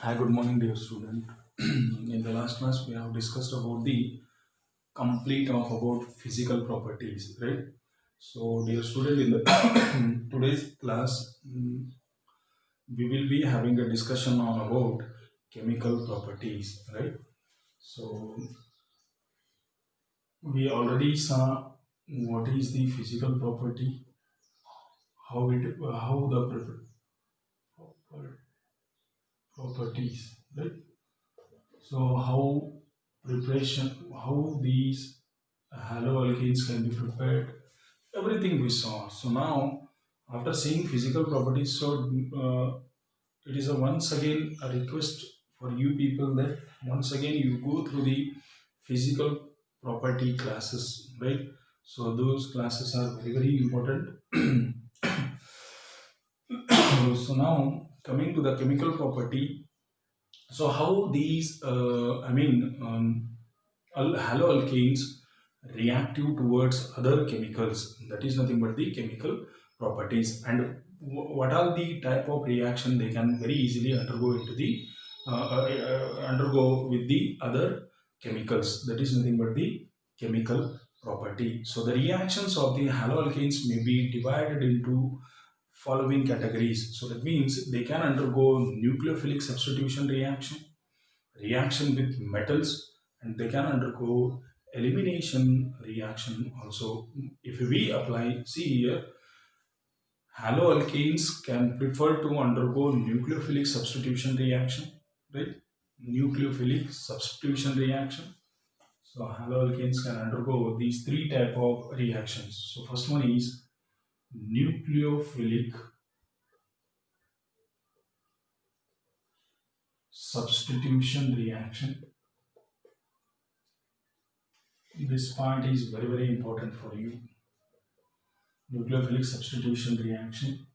Hi, good morning, dear student. In the last class, we have discussed about the complete of about physical properties, right? So, dear student, in the today's class, we will be having a discussion on about chemical properties, right? So, we already saw what is the physical property, how the properties, right? So how these haloalkanes can be prepared, everything we saw. So now, after seeing physical properties, it is a once again a request for you people that once again you go through the physical property classes, right? So those classes are very very important. So now coming to the chemical property, so how these, haloalkanes reactive towards other chemicals, that is nothing but the chemical properties, and what are the type of reaction they can very easily undergo into the undergo with the other chemicals, that is nothing but the chemical property. So the reactions of the haloalkanes may be divided into following categories. So that means they can undergo nucleophilic substitution reaction, reaction with metals, and they can undergo elimination reaction also. If we apply, see here, haloalkanes can prefer to undergo nucleophilic substitution reaction, right? Nucleophilic substitution reaction. So haloalkanes can undergo these three type of reactions. So first one is nucleophilic substitution reaction. This part is very very important for you. Nucleophilic substitution reaction.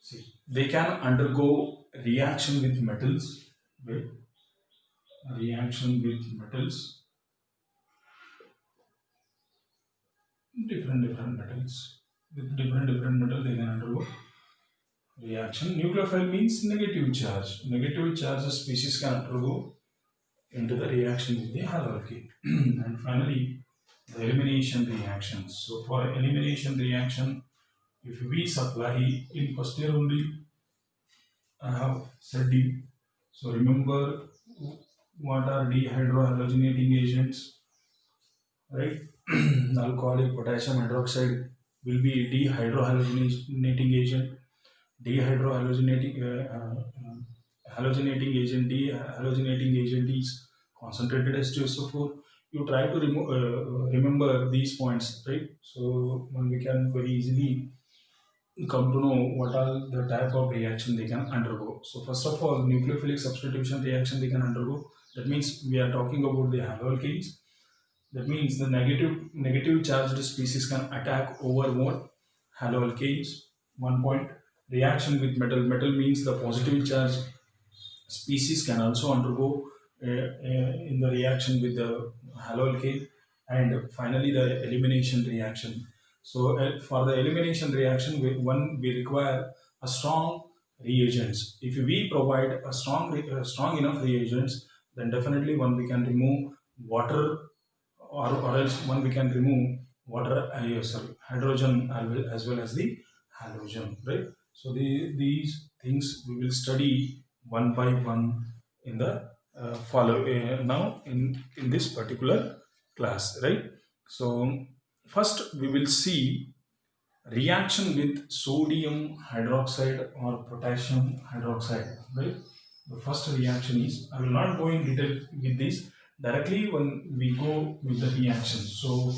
See, they can undergo reaction with metals, right? Reaction with metals, different metals. With different metal, they can undergo reaction. Nucleophile means negative charge. Negative charge species can undergo into the reaction with the haloalkane. And finally, the elimination reactions. So for elimination reaction, if we supply in first year only, I have said D. So remember what are dehydrohalogenating agents, right? Alcoholic potassium hydroxide will be dehydrohalogenating agent. Halogenating agent, dehalogenating agent is concentrated H2SO4. You try to remember these points, right? So when we can very easily come to know what are the type of reaction they can undergo. So first of all, nucleophilic substitution reaction they can undergo. That means we are talking about the haloalkanes. That means the negative charged species can attack over what? Haloalkanes. One point. Reaction with metal. Metal means the positive charge species can also undergo in the reaction with the haloalkane. And finally the elimination reaction. So for the elimination reaction, we require a strong reagents. If we provide a strong enough reagents, then definitely one we can remove water, or else one we can remove water, hydrogen as well as the halogen, right? So these things we will study one by one in the follow now in this particular class, right? So first we will see reaction with sodium hydroxide or potassium hydroxide, right? The first reaction is, I will not go in detail with this directly when we go with the reaction. So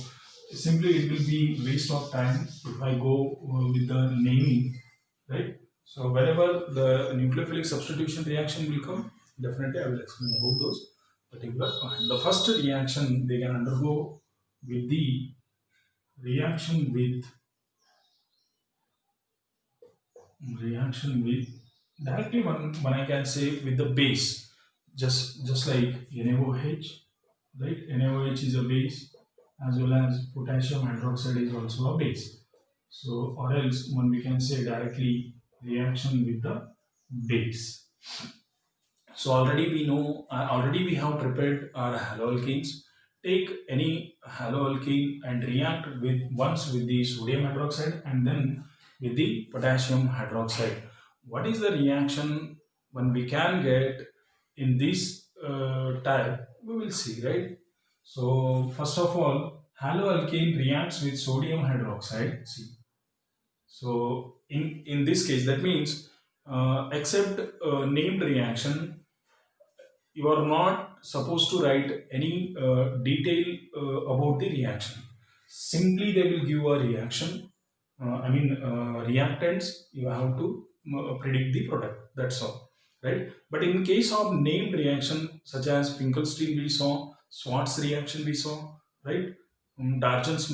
simply it will be waste of time if I go with the naming, right? So wherever the nucleophilic substitution reaction will come, definitely I will explain about those particular points. The first reaction they can undergo with the reaction with directly one I can say with the base, just like NaOH, right? NaOH is a base, as well as potassium hydroxide is also a base. So or else one we can say directly reaction with the base. So already we know, already we have prepared our haloalkanes. Take any haloalkane and react with once with the sodium hydroxide and then with the potassium hydroxide. What is the reaction when we can get in this type? We will see, right? So first of all, haloalkane reacts with sodium hydroxide. See, so in this case, that means except named reaction, you are not supposed to write any detail about the reaction. Simply they will give a reaction. Reactants. You have to predict the product. That's all, right? But in case of named reaction, such as Finkelstein we saw, Schwarz reaction we saw, right? Darjan's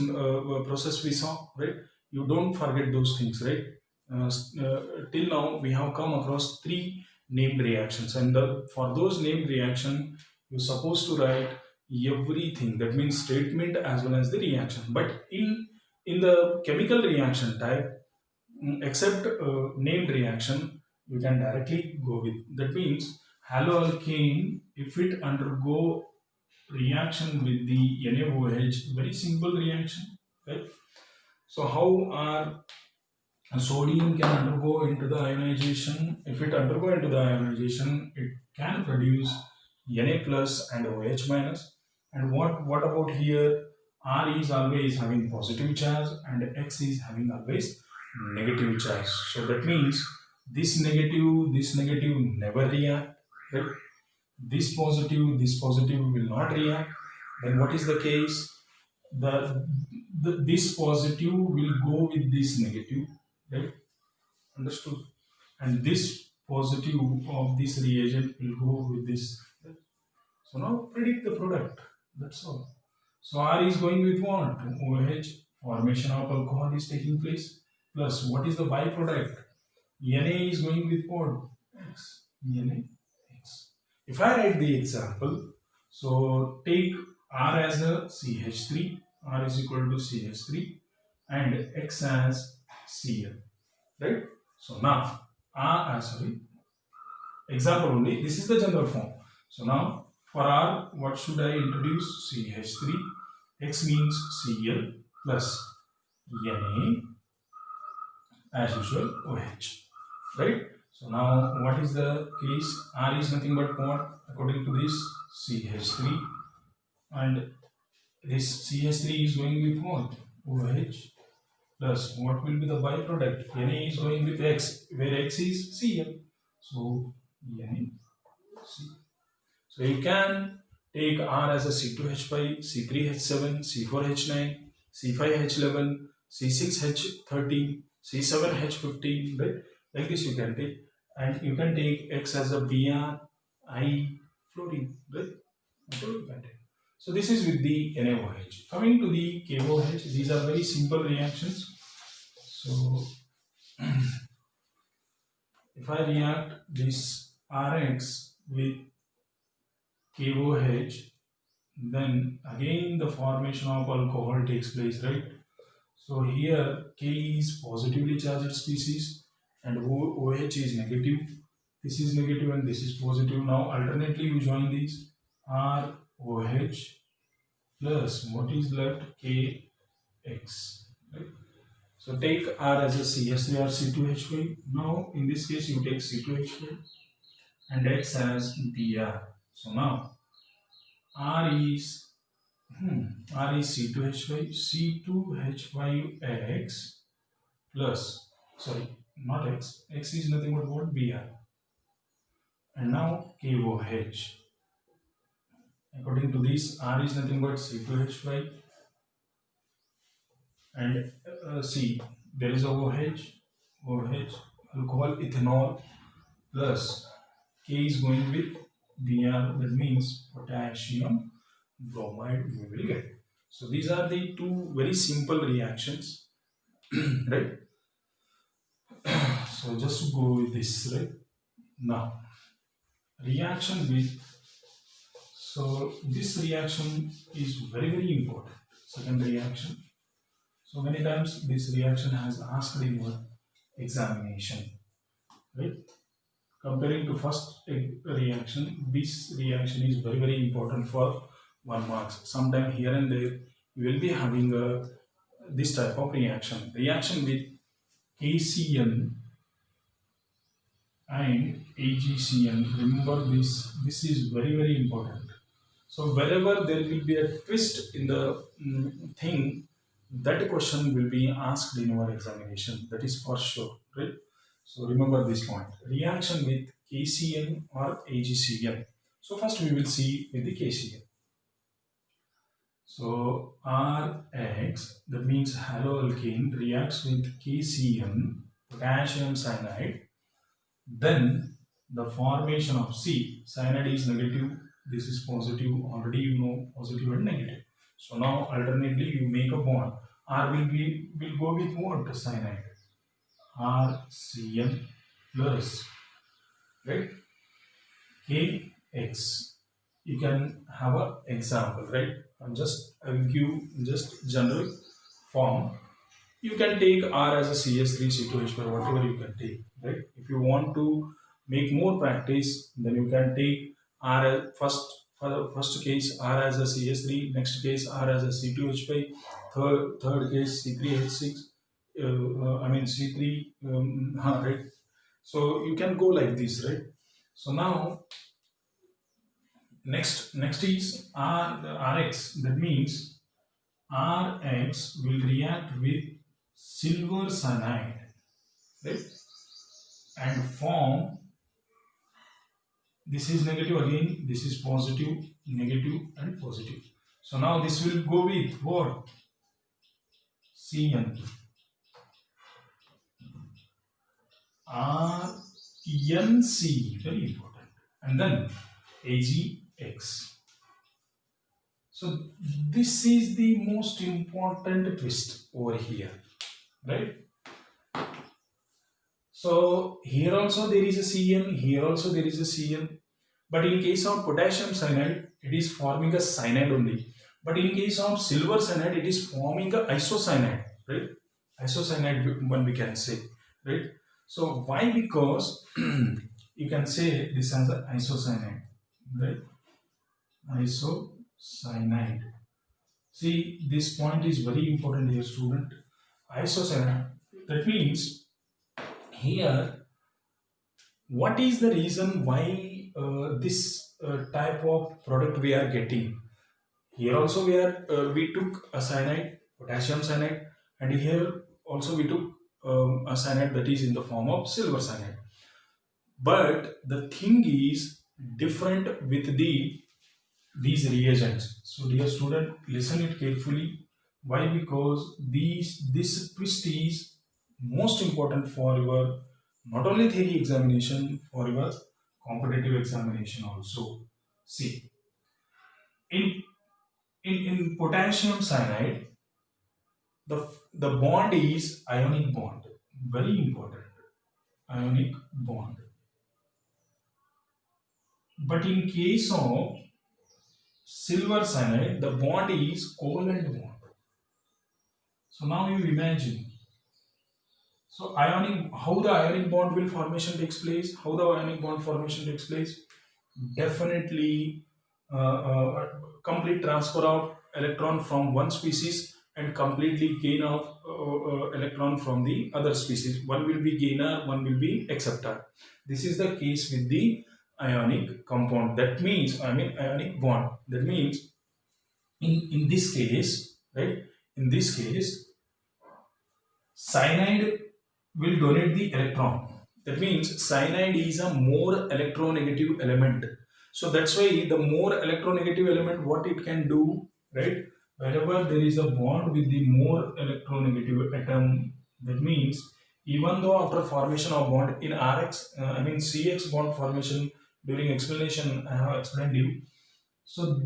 process we saw, right? You don't forget those things, right? Till now we have come across three named reactions, and for those named reaction you're supposed to write everything, that means statement as well as the reaction. But in the chemical reaction type, except named reaction, you can directly go with, that means haloalkane, if it undergo reaction with the NaOH, very simple reaction, right? So how are sodium can undergo into the ionization? If it undergo into the ionization, it can produce Na plus and OH minus. And what about here? R is always having positive charge and X is having always negative charge. So that means this negative never react, right? This positive will not react. Then what is the case? This positive will go with this negative, right? Understood? And this positive of this reagent will go with this. Right? So now predict the product. That's all. So R is going with what? OH, formation of alcohol is taking place. Plus, what is the byproduct? Na is going with what? X. Na, X. If I write the example, so take R as a CH3, R is equal to CH3, and X as Cl, right? So now, example only, this is the general form. So now, for R, what should I introduce? CH3, X means Cl plus Na, as usual, OH, right? So now, what is the case? R is nothing but what? According to this, CH3, and this CH3 is going with what? OH, plus what will be the byproduct? Na is going with X, where X is Cl. So Na, C. So you can take R as a C2H5, C3H7, C4H9, C5H11, C6H13, C7H15, right? Like this you can take, and you can take X as a Br, I, fluorine, right? So you can take. So this is with the NaOH. Coming to the KOH, these are very simple reactions. So if I react this Rx with KOH, then again the formation of alcohol takes place, right? So here K is positively charged species and OH is negative. This is negative and this is positive. Now alternately we join these ROH plus what is left? KX. Right? So take R as a CH3 or C2H5. Now in this case you take C2H5 and X as Br. So now R is C2H5, C2H5X plus, sorry, not X, X is nothing but what? Br. And now KOH. According to this, R is nothing but C2H5 and C, there is a OH, alcohol, ethanol plus K is going with Br, that means potassium bromide we will get. So these are the two very simple reactions, right? So just go with this, right? Now, reaction with, so this reaction is very, very important. Second reaction. So many times this reaction has asked in your examination. right? Comparing to first reaction, this reaction is very very important for 1 marks. Sometime here and there you will be having this type of reaction with KCN and AgCN. Remember this is very very important. So wherever there will be a twist in the thing, that question will be asked in our examination. That is for sure, right? So remember this point. Reaction with KCN or AgCN. So first we will see with the KCN. So Rx, that means haloalkane, reacts with KCN, potassium cyanide. Then the formation of C, cyanide is negative, this is positive, already you know positive and negative. So now alternately you make a bond. R will go with what? Cyanide. RCN plus, right? KX. You can have an example, right? I will give just general form. You can take R as a CS3C2H5, whatever you can take, right? If you want to make more practice, then you can take R as for the first case R as a CS3, next case R as a C2H5, third case C3H6, C3, right? So you can go like this, right? So now next is Rx. That means Rx will react with silver cyanide, right? And form, this is negative again, this is positive, negative and positive. So now this will go with what? CN. RNC, very important. And then AgX. So this is the most important twist over here, right? So here also there is a CN, here also there is a CN. But in case of potassium cyanide, it is forming a cyanide only. But in case of silver cyanide, it is forming a isocyanide, right? Isocyanide one we can say, right? So why? Because you can say this as an isocyanide, right? Isocyanide. See, this point is very important here, student. Isocyanide. That means here, what is the reason why this type of product we are getting? Here also we took a cyanide, potassium cyanide, and here also we took a cyanide that is in the form of silver cyanide. But the thing is different with these reagents. So dear student, listen it carefully. Why? Because this twist is most important for your not only theory examination, for your competitive examination also. See, in potassium cyanide, the bond is ionic bond, very important, ionic bond. But in case of silver cyanide, the bond is covalent bond. So now you imagine. So how the ionic bond will formation takes place? How the ionic bond formation takes place? Definitely complete transfer of electron from one species and completely gain of electron from the other species. One will be gainer, one will be acceptor. This is the case with the ionic compound. That means, ionic bond. That means in this case, right? In this case, cyanide will donate the electron. That means cyanide is a more electronegative element. So that's why the more electronegative element, what it can do, right? Wherever there is a bond with the more electronegative atom, that means even though after formation of bond in CX bond formation, during explanation I have explained you. So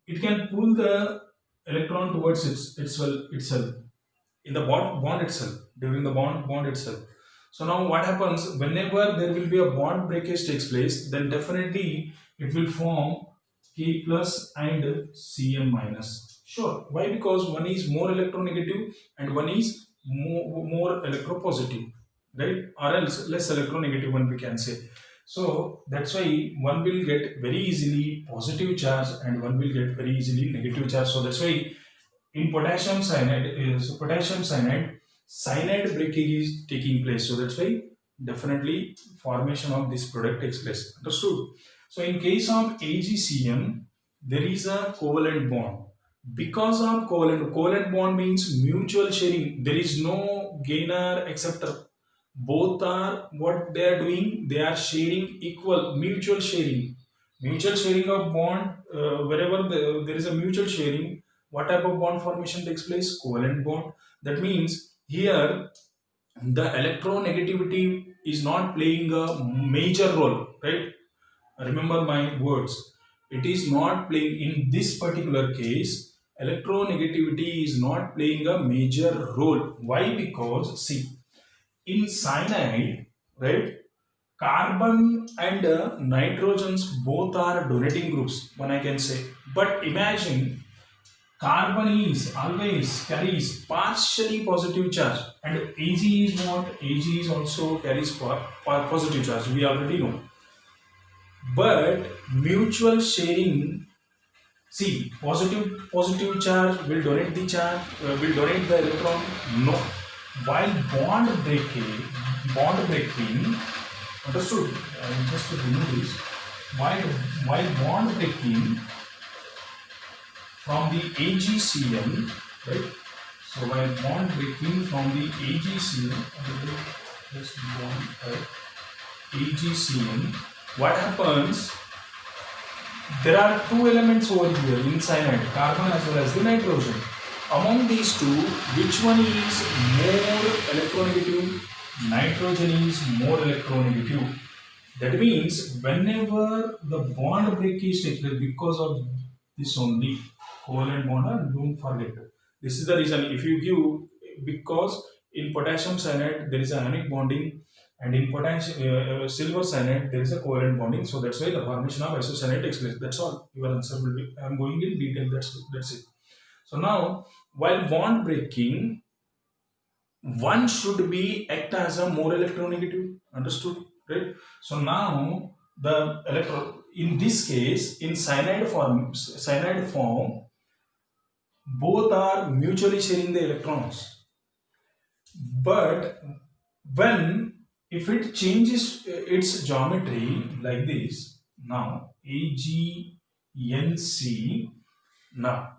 it can pull the electron towards itself in the bond itself, during the bond itself. So now what happens, whenever there will be a bond breakage takes place, then definitely it will form K plus and Cn minus. Sure. Why? Because one is more electronegative and one is more electropositive. right? Or else less electronegative one we can say. So that's why one will get very easily positive charge and one will get very easily negative charge. So that's why in potassium cyanide, cyanide breakage is taking place. So that's why definitely formation of this product takes place. Understood? So in case of AgCN, there is a covalent bond. Because of covalent bond means mutual sharing. There is no gainer acceptor. Both are what they are doing. They are sharing equal, mutual sharing. Mutual sharing of bond. Wherever there is a mutual sharing, what type of bond formation takes place? Covalent bond. That means here the electronegativity is not playing a major role, right? Remember my words. It is not playing in this particular case. Electronegativity is not playing a major role. Why? Because see, in cyanide, right? Carbon and nitrogens both are donating groups, one I can say. But imagine carbon is always carries partially positive charge, and Ag is what? Ag is also carries positive charge. We already know. But mutual sharing, see, positive charge will donate the charge, will donate the electron. No, while bond breaking, understood? Just to remove this, while bond breaking from the AgCN, right? So while bond breaking from the AgCN, this bond AgCN, what happens? There are two elements over here in cyanide, carbon as well as the nitrogen. Among these two, which one is more electronegative? Nitrogen is more electronegative. That means whenever the bond breakage takes place, because of this only covalent bond, don't forget. This is the reason. If you give, because in potassium cyanide there is ionic bonding, and in potassium silver cyanide there is a covalent bonding. So that's why the formation of isocyanide takes place. That's all. Your answer will be. I am going in detail. That's it. So now, while bond breaking, one should be act as a more electronegative. Understood? Right? So now the electron, in this case, in cyanide form, both are mutually sharing the electrons. But when, if it changes its geometry like this, now AgNC, now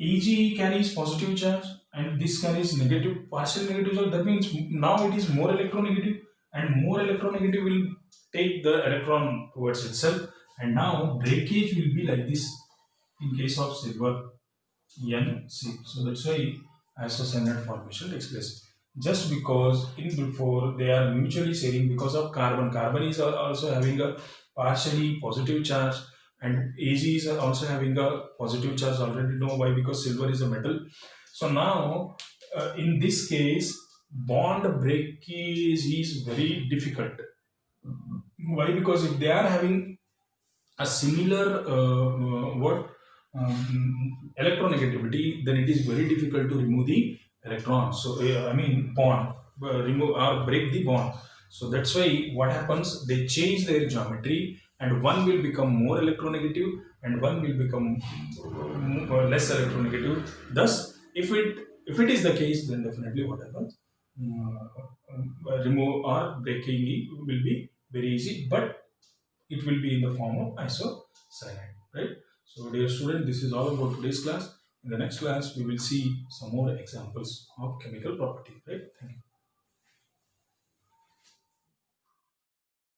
Ag carries positive charge and this carries negative, partial negative charge. That means now it is more electronegative, and more electronegative will take the electron towards itself, and now breakage will be like this in case of silver NC. So that's why isocyanide formation takes place. Just because in before they are mutually sharing because of carbon. Carbon is also having a partially positive charge, and Ag is also having a positive charge. Already know why, because silver is a metal. So now in this case, bond breakage is very difficult. Why? Because if they are having a similar electronegativity, then it is very difficult to remove the electrons. So I mean bond, remove or break the bond. So that's why what happens, they change their geometry, and one will become more electronegative and one will become less electronegative. Thus, if it is the case, then definitely what happens, remove or breaking will be very easy, but it will be in the form of isocyanide, right? So dear student, this is all about today's class. In the next class, we will see some more examples of chemical property, right?